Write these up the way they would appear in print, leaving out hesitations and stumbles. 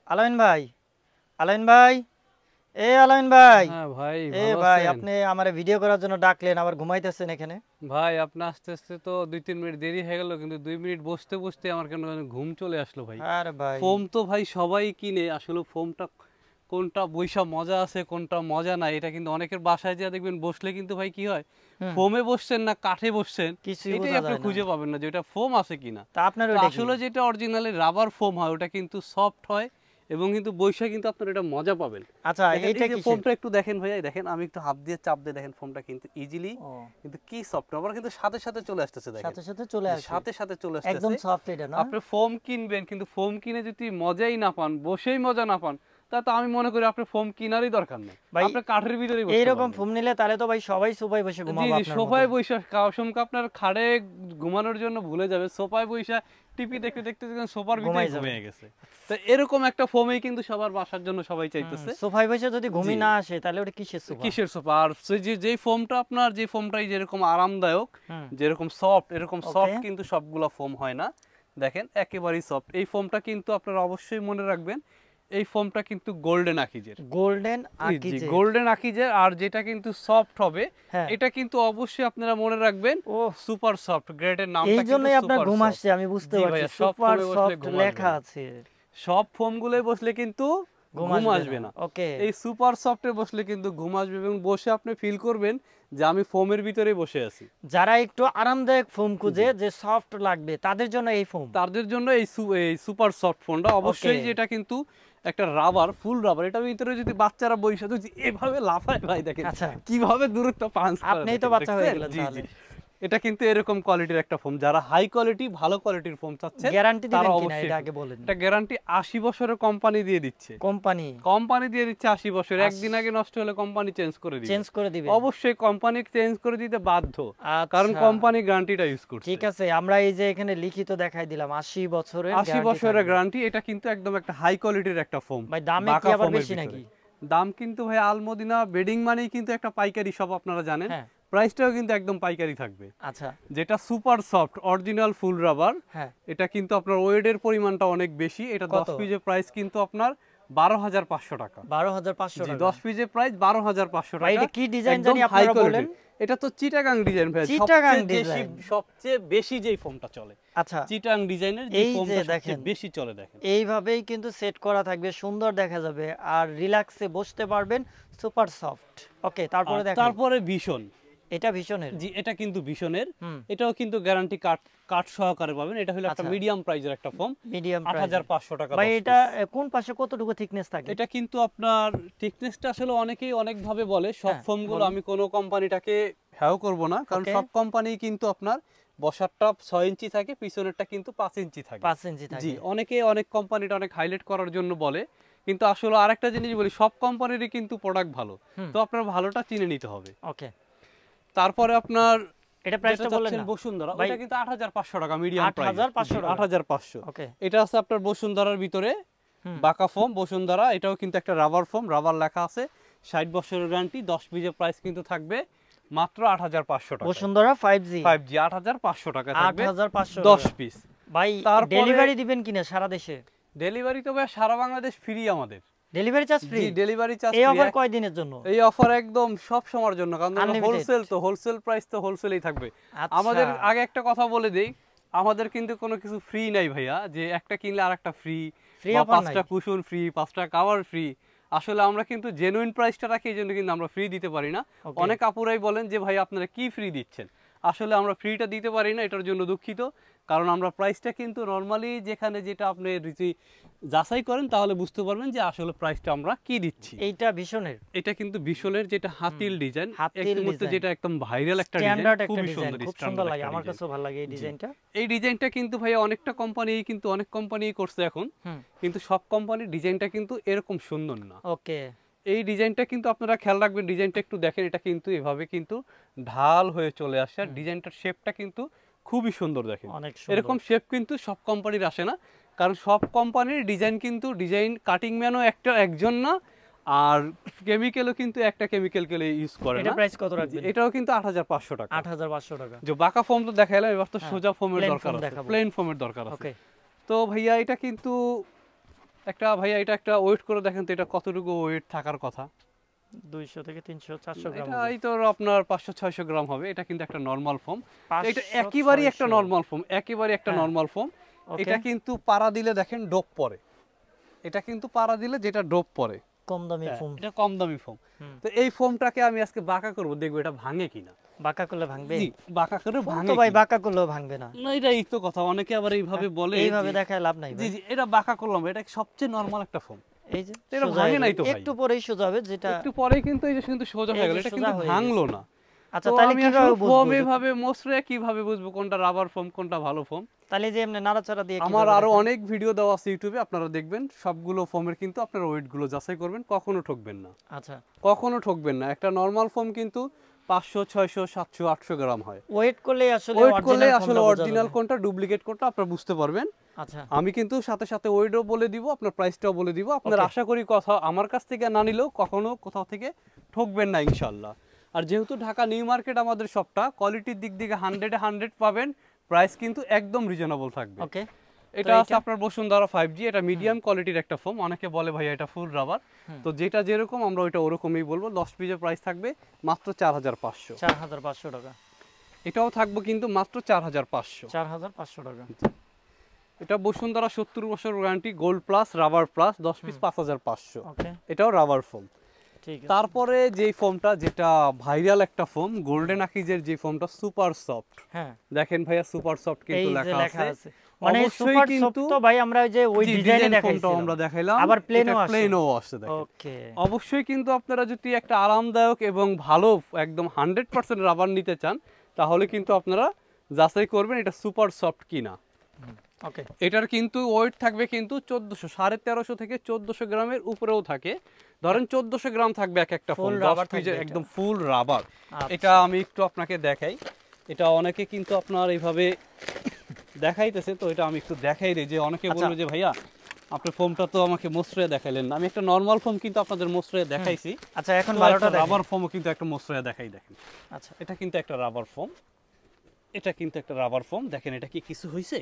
আলামিন ভাই, আলামিন ভাই, আলামিন ভাই। হ্যাঁ ভাই, ভাই ভালো আছেন? আপনি আমার ভিডিও করার জন্য ডাকলেন, আবার ঘুমাইতেছেন এখানে? ভাই আপনি আস্তে আস্তে তো 2-3 মিনিট দেরি হয়ে গেল, কিন্তু 2 মিনিট বসতে বসতে আমার কেন যেন ঘুম চলে আসলো ভাই। আরে ভাই, ফোম তো ভাই সবাই কিনে, আসলে ফোমটা কোনটা বইসা মজা আছে কোনটা মজা নাই এটা কিন্তু অনেকের বাসায় যা দেখবেন বসলে কিন্তু ভাই কি হয়, হুম, ফোমে বসছেন না কাঠে বসছেন কিছুই এটাই বোঝা আপনি যায় না। খুঁজে পাবেন না যে এটা ফোম আছে কিনা। তা আপনার তো ওইটা কি? আসলে যেটা অরিজিনালি রাবার ফোম হয় ওটা কিন্তু সফট হয় এবং কিন্তু বৈশা কিন্তু আপনার এটা মজা পাবেন। আচ্ছা, দেখেন এইটা এই যে কিসের? ফোমটা একটু দেখেন ভাইয়া, দেখেন আমি একটু হাত দিয়ে চাপ দিয়ে দেখেন ফোমটা কিন্তু ইজিলি ও, কিন্তু কি সফট, আবার কিন্তু সাথে সাথে চলে আসতেছে, দেখেন সাথে সাথে চলে যে আসে, সাথে সাথে চলে একদম আসতেছে। সফট এটা না? আপনি ফোম কিনবেন কিন্তু ফোম কিনে যদি মজাই না পান, বসেই মজা না পান, তা তো আমি মনে করি আপনার ফোম কিনারই দরকার নেই, ভাই আপনি কাঠের ভিতরেই বসতে এইরকম পারবেন। ফোম নিলে তাহলে তো ভাই সবাই সোফায় বসে জি ঘুমাবো জি, আপনার মতো। সোফায় বৈশা কাউসমকে আপনার খাড়ে ঘুমানোর জন্য ভুলে যাবে, সোফায় বৈশা টিভি দেখতে দেখতে দেখবেন সোফার ভিতরে ঘুমাই যাবে। ঘুমিয়ে গেছে। তো এরকম একটা ফোমই কিন্তু সবার বাসার জন্য সবাই চাইতেছে। সোফায় বসে যদি ঘুমি জি, না আসে তাহলে ওটা কিসের সোফা? কিসের সোফা? আর সেই যে যেই ফোমটা আপনার যে ফোমটাই যেরকম আরামদায়ক, হুম, যেরকম সফট, এরকম ওকে। সফট কিন্তু সবগুলা ফোম হয় না। দেখেন একেবারেই সফট। এই ফোমটা কিন্তু আপনারা অবশ্যই মনে রাখবেন, এই ফোমটা কিন্তু গোল্ডেন আকিজের। গোল্ডেন জি আকিজের। গোল্ডেন আকিজের, আর যেটা কিন্তু সফট হবে হ্যাঁ। এটা কিন্তু অবশ্যই আপনারা মনে রাখবেন ওহ, সুপার সফট গ্রেডের এই নামটা কিন্তু জন্যই আপনার সুপার ঘুম সফট। আসছে, আমি বুঝতে জি পারছি, ভাইয়া, সব সুপার ফোমে বসলে সফট ঘুম আসবে লেখা না, আছে। সব ফোমগুলোই বসলে কিন্তু ঘুম ঘুম আসবে আসবে না, না। ওকে। এই সুপার সফটে বসলে কিন্তু ঘুম আসবে এবং বসে আপনি ফিল করবেন যে আমি ফোমের ভিতরেই বসে আছি। যারা একটু আরামদায়ক ফোম খুঁজে, জি, যে সফট লাগবে তাদের জন্য এই ফোম। তাদের জন্য এই সুপার সফট ফোনটা ওকে। অবশ্যই, যেটা কিন্তু একটা রাবার, ফুল রাবার, এটার ভিতরে যদি বাচ্চারা বসে যদি এভাবে লাফায় ভাই, দেখেন আচ্ছা, কিভাবে দূরত্ব পাঞ্চ করে, আপনিই তো দেখেন বাচ্চা হয়ে দেখছেন? গেলেন জি তাহলে। জি, এটা কিন্তু এরকম কোয়ালিটির একটা ফোন, যারা হাই কোয়ালিটি ভালো কোয়ালিটির ফোন চাচ্ছেন গ্যারান্টি তারা দিবেন কিনা অবশ্যই এটা আগে বলেন। এটা গ্যারান্টি 80 বছরের কোম্পানি দিয়ে দিচ্ছে। কোম্পানি কোম্পানি দিয়ে দিচ্ছে 80 বছর, একদিন আগে নষ্ট হলে কোম্পানি চেঞ্জ করে দিবে। চেঞ্জ করে দিবে? অবশ্যই কোম্পানি চেঞ্জ করে দিতে বাধ্য, কারণ আচ্ছা, কোম্পানি গ্যারান্টিটা ইউজ করছে। ঠিক আছে, আমরা এই যে এখানে লিখিত দেখাই দিলাম 80 বছরের 80 গ্যারান্টি বছরের থাকবে। গ্যারান্টি, এটা কিন্তু একদম একটা হাই কোয়ালিটির একটা ফোম। ভাই দামে কি বাঁকা আবার ফোমের বেশি ভিতরে নাকি? দাম কিন্তু ভাই, আলমদিনা বেডিং মানেই কিন্তু একটা পাইকারি শপ, আপনারা জানেন। হ্যাঁ। প্রাইসটাও কিন্তু একদম পাইকারি থাকবে। আচ্ছা। যেটা সুপার সফট অরিজিনাল ফুল রাবার, হ্যাঁ। এটা কিন্তু আপনার ওয়েটের পরিমাণটা অনেক বেশি। এটা কত? 10 পিসের প্রাইস কিন্তু আপনার 12,500 টাকা। 12,500 জি, টাকা। 10 পিসের প্রাইস 12,500 ভাই টাকা। এটা কি ডিজাইন একদম জানি হাই আপনারা বলেন? কোয়ালিটি। এটা তো চিটাগাং ডিজাইন ভাই, চিটাগাং সবচেয়ে বেশি, ডিজাইন। সবচেয়ে বেশি যেই ফোমটা চলে আচ্ছা, চিটাগাং ডিজাইনের, যে এই যে ফোমটা সবচেয়ে দেখেন, বেশি চলে, দেখেন। এইভাবেই কিন্তু সেট করা থাকবে, সুন্দর দেখা যাবে আর রিল্যাক্সে বসতে পারবেন, সুপার সফট। ওকে, তারপরে আর দেখেন। তারপরে ভীষণ, এটা ভীষণের? জি এটা কিন্তু ভীষণের, হুম। এটাও কিন্তু গ্যারান্টি কার্ড কার্ড সহকারে পাবেন। এটা হলো একটা আচ্ছা, মিডিয়াম প্রাইজের একটা ফোম, মিডিয়াম প্রাইস। 8,500 টাকা। ভাই 10 এটা পিস। কোন পাশে কতটুকু থিকনেস থাকে? এটা কিন্তু আপনার থিকনেসটা আসলে অনেকেই অনেকভাবে বলে, সব হ্যাঁ, ফোমগুলো বলুন। আমি কোনো কোম্পানিটাকে হ্যাও করব না, কারণ ওকে। সব কোম্পানি কিন্তু আপনার বসারটা 6 ইঞ্চি থাকে, পিছনেরটা কিন্তু 5 ইঞ্চি থাকে। 5 ইঞ্চি থাকে। জি, অনেকে অনেক কোম্পানিটা অনেক হাইলাইট করার জন্য বলে, কিন্তু আসলে আরেকটা জিনিস বলি, সব কোম্পানিরই কিন্তু প্রোডাক্ট ভালো, হুম। তো আপনার ভালোটা চিনে নিতে হবে। ওকে, তারপরে আপনার এটা যেটা প্রাইসটা বলেন চাচ্ছেন না বসুন্ধরা, ভাই। ওটা কিন্তু 8,500 টাকা মিডিয়াম প্রাইস। 8,500 টাকা। 8,500। ওকে। এটা আছে আপনার বসুন্ধরার ভিতরে হুম। বাঁকা ফোম বসুন্ধরা, এটাও কিন্তু একটা রাবার ফোম, রাবার লেখা আছে, 60 বছরের গ্যারান্টি। 10 পিসের প্রাইস কিন্তু থাকবে মাত্র 8,500 টাকা। বসুন্ধরা 5G 5G 8,500 টাকা থাকবে 8,500 10 টাকা। পিস। ভাই তারপরে ডেলিভারি দিবেন কিনা সারা দেশে? ডেলিভারি তো ভাই সারা বাংলাদেশ ফ্রি আমাদের। Delivery charge free? জি, ডেলিভারি চার্জ এই ফ্রি। অফার কয় দিনের জন্য? এই অফার একদম সব সময়ের জন্য, কারণ Unlimited? হোলসেল, তো হোলসেল প্রাইস তো হোলসেলেই থাকবে। আচ্ছা। আমাদের আগে একটা কথা বলে দেই, আমাদের কিন্তু কোনো কিছু ফ্রি নাই ভাইয়া, যে একটা কিনলে আরেকটা ফ্রি, ফ্রি বা অফার নাই? 5টা কুশন ফ্রি, 5টা কভার ফ্রি। আসলে আমরা কিন্তু জেনুইন প্রাইসটা রাখি, এই জন্য কিন্তু আমরা ফ্রি দিতে পারি না। Okay. অনেক আপুরাই বলেন যে ভাই আপনারা কি ফ্রি দিচ্ছেন, আসলে আমরা ফ্রিটা দিতে পারি না, এটার জন্য দুঃখিত। কারণ আমরা প্রাইসটা কিন্তু নর্মালি যেখানে যেটা আপনি যদি যাচাই করেন তাহলে বুঝতে পারবেন যে আসলে প্রাইসটা আমরা কি দিচ্ছি। এইটা ভীষণের? এটা কিন্তু ভীষণের, যেটা হাতিল ডিজাইন, হাতিল এই মুহূর্তে ডিজাইন। যেটা একদম ভাইরাল একটা ডিজাইন, স্ট্যান্ডার্ড একটা খুবই ডিজাইন, সুন্দর, খুব সুন্দর স্ট্যান্ডার্ড লাগে, একটা আমার ডিজাইন। কাছেও ভালো লাগে এই জি। ডিজাইনটা। এই ডিজাইনটা কিন্তু ভাই অনেকটা কোম্পানি, কিন্তু অনেক কোম্পানি করছে এখন, হুম। কিন্তু সব কোম্পানির ডিজাইনটা কিন্তু এরকম সুন্দর না। ওকে। এই ডিজাইনটা কিন্তু আপনারা খেয়াল রাখবেন, ডিজাইনটা একটু দেখেন, এটা কিন্তু এভাবে কিন্তু ঢাল হয়ে চলে আসে, আর ডিজাইনটার শেপটা কিন্তু খুবই সুন্দর, দেখেন অনেক সুন্দর। এরকম শেপ কিন্তু সব কোম্পানির আসে না, কারণ সব কোম্পানির ডিজাইন কিন্তু ডিজাইন কাটিং ম্যানও একজন না, আর কেমিক্যালও কিন্তু একটা কেমিক্যালকে ইউজ করে এটা না। প্রাইস কত রাখবেন? এটাও কিন্তু 8,500 টাকা। 8,500 টাকা। যে বাঁকা ফোম তো দেখাইলাম, এবার তো হ্যাঁ, সোজা ফোমের plain দরকার foam আছে, দেখাবো। প্লেন ফোমের দরকার আছে। ওকে। তো ভাইয়া এটা কিন্তু একটা ভাইয়া এটা একটা ওয়েট করে দেখেন তো এটা কতটুকু ওয়েট থাকার কথা। 200 থেকে 300 400 গ্রাম এটা হবে। এই তো আপনার 500-600 গ্রাম হবে। এটা কিন্তু একটা নরমাল ফোম। এটা 500, একেবারেই একটা 600 নরমাল ফোম, একেবারেই একটা হ্যাঁ। Normal foam. ওকে। এটা কিন্তু পাড়া দিলে দেখেন ডোপ পড়ে। এটা কিন্তু পাড়া দিলে যেটা ডোপ পড়ে। কম দামি হ্যাঁ, ফোম। এটা কম দামি ফোম। হুম। তো এই ফোমটাকে আমি আজকে বাঁকা করব, দেখবো এটা ভাঙে কিনা। বাঁকা করলে ভাঙবে? জি, বাঁকা করে ফোম ভাঙে তো ভাই কিনা। বাঁকা করলেও ভাঙবে না। না, এটাই তো কথা। অনেকে আবার এইভাবে বলে এইভাবে যে দেখায় লাভ নাই জি ভাই। জি এটা বাঁকা করলাম, এটা সবচেয়ে নরমাল একটা ফোম। এই যে এটা সোজা ভাঙে হয়ে নাই গেল। তো ভাই। একটু পরেই সোজা হবে, যেটা একটু পরেই কিন্তু এই যে কিন্তু সোজা এই হয়ে যে গেল, এটা সোজা কিন্তু হয়ে ভাঙলো গেছে। না। আচ্ছা তো তাহলে আমি কিভাবে আসলে বুঝবো ফোম যে এভাবে মসরে কিভাবে বুঝবো কোনটা রাবার ফোম কোনটা ভালো ফোম? তাহলে যে এমনি নাড়াচাড়া দিয়ে আমার কিভাবে আরো দেখেন? অনেক ভিডিও দেওয়া আছে ইউটিউবে, আপনারা দেখবেন। সবগুলো ফোমের কিন্তু আপনারা ওয়েট গুলো যাচাই করবেন, কখনো ঠকবেন না, আচ্ছা কখনো ঠকবেন না। একটা নরমাল ফোম কিন্তু 500 600 700 800 গ্রাম হয়। ওয়েট করলে আসলে ওয়েট করলে অরিজিনাল আসলে ফোনটা বোঝা অরিজিনাল যাবে। কোনটা ডুপ্লিকেট কোনটা আপনারা বুঝতে পারবেন। আচ্ছা আমি কিন্তু সাথে সাথে ওয়েটও বলে দিব, আপনার প্রাইসটাও বলে দিব। আপনার Okay. আশা করি কথা আমার কাছ থেকে না নিলেও কখনো কোথাও থেকে ঠকবেন না ইনশাল্লাহ। আর যেহেতু ঢাকা নিউ মার্কেট আমাদের শপটা, কোয়ালিটির দিক থেকে 100-100 পাবেন, প্রাইস কিন্তু একদম রিজনেবল থাকবে। ওকে। এটা আছে আপনার বসুন্ধরা 5G, এটা মিডিয়াম কোয়ালিটির একটা ফোম। অনেকে বলে ভাই এটা ফুল রাবার, তো যেটা যেরকম আমরা ওইটা ওরকমই বলবো। 10 পিসের প্রাইস থাকবে মাত্র 4500। 4500 টাকা। এটাও থাকবে কিন্তু মাত্র 4500। 4500 টাকা। এটা বসুন্ধরা 70 বছর guarantee, gold plus rubber plus, 10 piece 5500। ওকে এটাও রাবার ফোম। ঠিক আছে। তারপরে যেই ফোমটা যেটা ভাইরাল একটা ফোম, গোল্ডেন আকিজের যে ফোমটা সুপার সফট। হ্যাঁ দেখেন ভাইয়া সুপার সফট এই কিন্তু যে লেখা আছে। মানে অবশ্যই সুপার সফট কিন্তু তো ভাই আমরা ওই যে ওই জি, ডিজাইনে ডিজাইন দেখাইছি। ফোমটাও আমরা দেখাইলাম, আবার প্লেনও এটা আছে। প্লেনও আসছে দেখেন। ওকে অবশ্যই কিন্তু আপনারা যদি একটা আরামদায়ক এবং ভালো একদম 100% রাবার নিতে চান, তাহলে কিন্তু আপনারা যাচাই করবেন এটা সুপার সফট কিনা। ওকে এটার কিন্তু ওয়েট থাকবে কিন্তু 1350 থেকে 1400 গ্রামের উপরেও থাকে। ধরেন 1400 গ্রাম থাকবে এক একটা ফোন, Full 10 rubber পিসের থাকবে একদম ফুল রাবার। আচ্ছা। এটা আমি একটু আপনাকে দেখাই। এটা অনেকে কিন্তু আপনার এইভাবে দেখাইতেছে, তো এটা আমি একটু দেখাই দিই যে অনেকে আচ্ছা। বলবে যে ভাইয়া আপনি ফোমটা তো আমাকে মসৃণে দেখাইলেন না। আমি একটা নরমাল ফোম কিন্তু আপনাদের মসৃণে দেখাইছি। আচ্ছা এখন ভালোটা দেখেন। রাবার ফোমও কিন্তু একটা মসৃণে দেখাই দেখেন। আচ্ছা এটা কিন্তু একটা রাবার ফোম, এটা কিন্তু একটা রাবার ফোম। দেখেন এটা কি কিছু হইছে?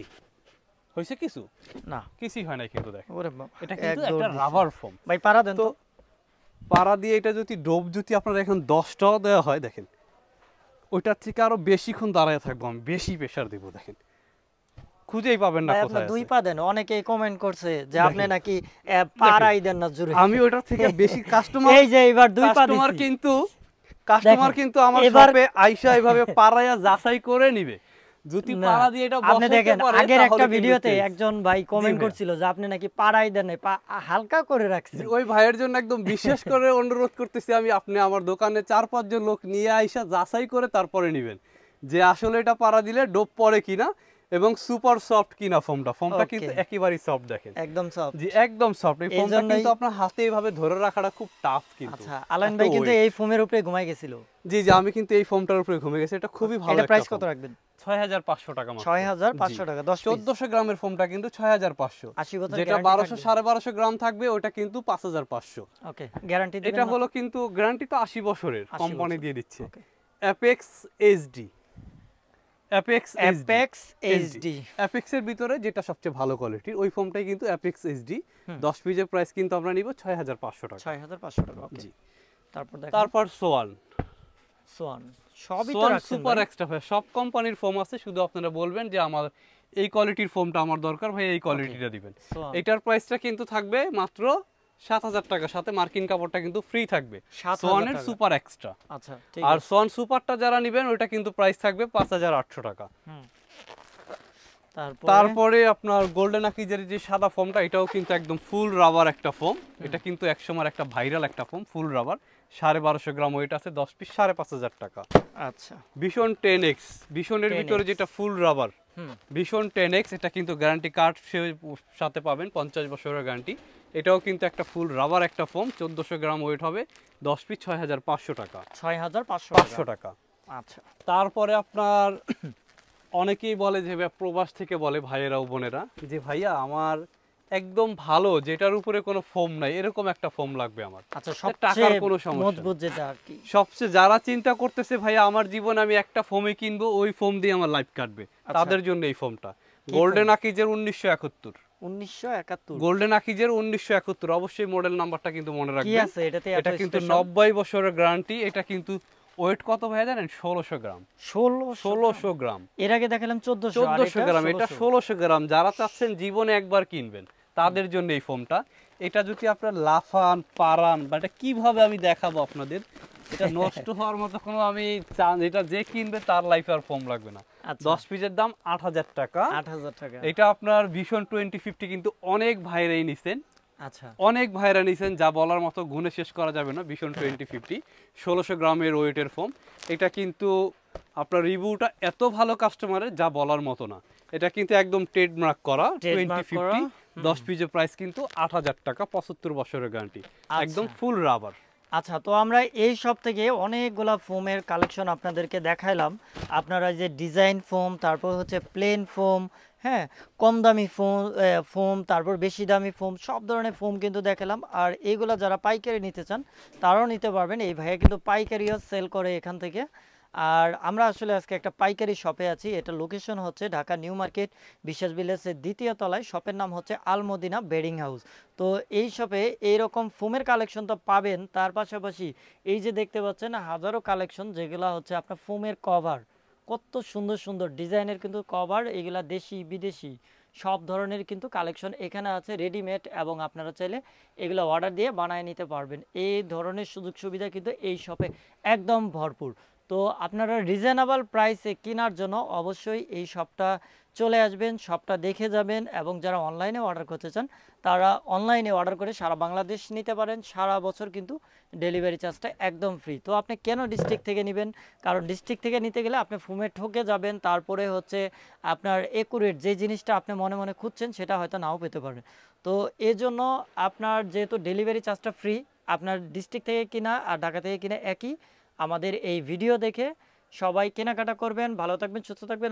হইছে কিছু? না কিছুই হয় না কিন্তু দেখেন। ওরে বাবা এটা কিন্তু এক দৌড় একটা দিছে। Rubber foam. ভাই পারা দেন তো তো। পাড়া দিয়ে এটা যদি ডোব যদি আপনার এখন 10 টাকা দেওয়া হয়, দেখেন ওইটার থেকে আরো বেশিক্ষণ দাঁড়ায় থাকবো আমি, বেশি প্রেশার দিব। দেখেন খুঁজেই পাবেন না ভাই কোথায় আপনি দুই আছে। পা দেন, অনেকেই কমেন্ট করছে যে আপনি দেখেন। নাকি পারাই দেন না জুড়ে। আমি ওইটার থেকে বেশি কাস্টমার এই যে এবার দুই পা কাস্টমার দিছি। কিন্তু কাস্টমার দেখেন, কিন্তু আমার এবার- শপে আইসা এইভাবে পাড়ায়া যাচাই করে নিবে। যদি না, পাড়া দিয়ে এটা আপনি বসাতে দেখেন পারে, আগের তাহলে একটা কিন্তু ভিডিওতে change। একজন ভাই কমেন্ট ভাইয়া। করছিল যে আপনি নাকি পাড়াই দেন নাই, পা হালকা করে রাখছেন। ওই ভাইয়ের জন্য একদম বিশেষ করে অনুরোধ করতেছি আমি, আপনি আমার দোকানে 4-5 জন লোক নিয়ে আইসা যাচাই করে তারপরে নেবেন যে আসলে এটা পাড়া দিলে ডোপ পড়ে কিনা এবং সুপার সফট কিনা ফোমটা। ফোমটা Okay. কিন্তু একেবারেই সফট দেখেন। একদম সব। জি একদম সফট। এই এই ফোমটা জন্যই- কিন্তু আপনার হাতে এইভাবে ধরে রাখাটা খুব টাফ কিন্তু। আচ্ছা আলাইন এত ভাই কিন্তু weight। এই ফোমের উপরে ঘুমাই গেছিল। জি জি আমি কিন্তু এই ফোমটার উপরে ঘুমে গেছি। এটা খুবই ভালো এটা একটা প্রাইস ফোম। কত রাখবেন? 6500 টাকা মাত্র। 6500 টাকা 10 পিস। 1400 গ্রামের ফোমটা কিন্তু 6500। 80 বছর যেটা guarantee 1200 থাকবে? 1250 গ্রাম থাকবে ওটা কিন্তু 5500। ওকে গ্যারান্টি দিবেন এটা না? হলো কিন্তু গ্যারান্টি তো 80 বছরের 80 কোম্পানি বছর। দিয়ে দিচ্ছে। Okay Apex HD, Apex Apex HD. Apex এর ভিতরে যেটা সবচেয়ে ভালো কোয়ালিটির ওই ফোমটাই কিন্তু অ্যাপেক্স এইচডি। 10 পিসের প্রাইস কিন্তু আমরা নিব 6500 টাকা। 6500 টাকা ওকে। জি। তারপর দেখেন তারপর সোয়ান, সোয়ান সবই তো সোয়ান রাখছেন সুপার ভাই। এক্সট্রা ভাই, সব কোম্পানির ফোম আছে, শুধু আপনারা বলবেন যে আমার এই কোয়ালিটির ফোমটা আমার দরকার ভাই, এই কোয়ালিটিটা দিবেন। সোয়ান এটার প্রাইসটা কিন্তু থাকবে মাত্র 7000 টাকা, সাথে মার্কিন কাপড়টা কিন্তু ফ্রি থাকবে 7000 সোয়ানের টাকা। Super extra. আচ্ছা ঠিক আর আছে। সোয়ান সুপারটা যারা নেবেন ওটা কিন্তু প্রাইস থাকবে 5800 টাকা। তারপর তারপরে আপনার গোল্ডেন আকিজের যে সাদা ফোমটা, এটাও কিন্তু একদম ফুল রাবার একটা ফোম। এটা কিন্তু একসময় একটা ভাইরাল একটা ফোম, ফুল রাবার, 1250 গ্রাম ওয়েট আছে, 10 পিস 5500 টাকা। আচ্ছা ভীষণ 10X, ভীষণের 10X ভিতরে যেটা ফুল রাবার, ভীষণ 10X, এটা কিন্তু গ্যারান্টি কার্ড সাথে পাবেন, 50 বছরের গ্যারান্টি। এটাও কিন্তু একটা ফুল রাবার একটা ফোম, 1400 গ্রাম ওয়েট হবে, 10 পিস 6500 টাকা। 6500 টাকা। আচ্ছা তারপরে আপনার অনেকেই বলে যে প্রবাস থেকে বলে ভাইয়েরা ও বোনেরা যে ভাইয়া আমার একদম ভালো যেটার উপরে কোনো ফোম নাই এরকম একটা ফোম লাগবে আমার। আচ্ছা টাকার সবচেয়ে কোনো সমস্যা নেই। মজবুত যেটা আর কি। সবচেয়ে যারা চিন্তা করতেছে ভাইয়া আমার জীবনে আমি একটা ফোমই কিনবো, ওই ফোম দিয়ে আমার লাইফ কাটবে, তাদের জন্য এই ফোমটা গোল্ডেন আকিজের 1971। 1971 গোল্ডেন আকিজের 1971, অবশ্যই মডেল নাম্বারটা কিন্তু মনে কি রাখবেন। আছে এটাতে এত এটা কিন্তু স্পেশাল? 90 বছরের গ্যারান্টি। এটা কিন্তু ওয়েট কত ভাই জানেন? 1600 গ্রাম। 1600 গ্রাম। এর আগে দেখালাম 1400 আর 1400 এটা গ্রাম, এটা 1600 গ্রাম। যারা চাচ্ছেন জীবনে একবার কিনবেন তাদের জন্য এই ফোমটা। এটা যদি আপনার লাফান পারান বা এটা কিভাবে আমি দেখাবো আপনাদের, এটা নষ্ট হওয়ার মতো কোনো আমি এটা যে কিনবে তার লাইফে আর ফোম লাগবে না। আচ্ছা 10 পিসের দাম 8000 টাকা। 8000 টাকা। এটা আপনার ভিশন 2050 কিন্তু অনেক ভাইরাই নিছেন, আচ্ছা অনেক ভাইরা নিছেন, যা বলার মতো গুণে শেষ করা যাবে না। ভিশন 2050 1600 গ্রামের ওয়েটের ফোম। এটা কিন্তু আপনার রিভিউটা এত ভালো কাস্টমারের, যা বলার মতো না। এটা কিন্তু একদম ট্রেডমার্ক করা Trademark 2050। করা, 10 পিসের প্রাইস কিন্তু 8000 টাকা, 75 বছরের গ্যারান্টি, একদম ফুল রাবার। আচ্ছা তো আমরা এই সব থেকে অনেকগুলা ফোমের কালেকশন আপনাদেরকে দেখাইলাম। আপনারা যে ডিজাইন ফোম, তারপর হচ্ছে প্লেন ফোম, হ্যাঁ, কম দামি ফোম, তারপর বেশি দামি ফোম, সব ধরনের ফোম কিন্তু দেখালাম। আর এইগুলা যারা পাইকারি নিতে চান তারাও নিতে পারবেন। এই ভাইয়া কিন্তু পাইকারিও সেল করে এখান থেকে। আর আমরা আসলে আজকে একটা পাইকারি শপে আছি। এটা লোকেশন হচ্ছে ঢাকা নিউ মার্কেট বিশ্বাস ভিলেজের 2য় তলায়। শপের নাম হচ্ছে আল মদিনা বেডিং হাউস। তো এই শপে এইরকম ফোমের কালেকশন তো পাবেন, তার পাশাপাশি এই যে দেখতে পাচ্ছেন হাজারো কালেকশন, যেগুলো হচ্ছে আপনার ফোমের কভার, কত সুন্দর সুন্দর ডিজাইনের কিন্তু কভার, এগুলা দেশি বিদেশি সব ধরনের কিন্তু কালেকশন এখানে আছে রেডিমেড, এবং আপনারা চাইলে এগুলো অর্ডার দিয়ে বানিয়ে নিতে পারবেন। এই ধরনের সুযোগ সুবিধা কিন্তু এই শপে একদম ভরপুর। তো আপনারা রিজনেবল প্রাইসে কেনার জন্য অবশ্যই এই শপটা চলে আসবেন, শপটা দেখে যাবেন। এবং যারা অনলাইনে অর্ডার করতে চান তারা অনলাইনে অর্ডার করে সারা বাংলাদেশ নিতে পারেন। সারা বছর কিন্তু ডেলিভারি চার্জটা একদম ফ্রি। তো আপনি কেন ডিস্ট্রিক্ট থেকে নেবেন? কারণ ডিস্ট্রিক্ট থেকে নিতে গেলে আপনি ফোমে ঠকে যাবেন, তারপরে হচ্ছে আপনার একুরেট যে জিনিসটা আপনি মনে মনে খুঁজছেন সেটা হয়তো নাও পেতে পারেন। তো এজন্য আপনার যেহেতু ডেলিভারি চার্জটা ফ্রি, আপনার ডিস্ট্রিক্ট থেকে কিনা আর ঢাকা থেকে কিনা একই। আমাদের এই ভিডিও দেখে সবাই কেনাকাটা করবেন। ভালো থাকবেন, সুস্থ থাকবেন।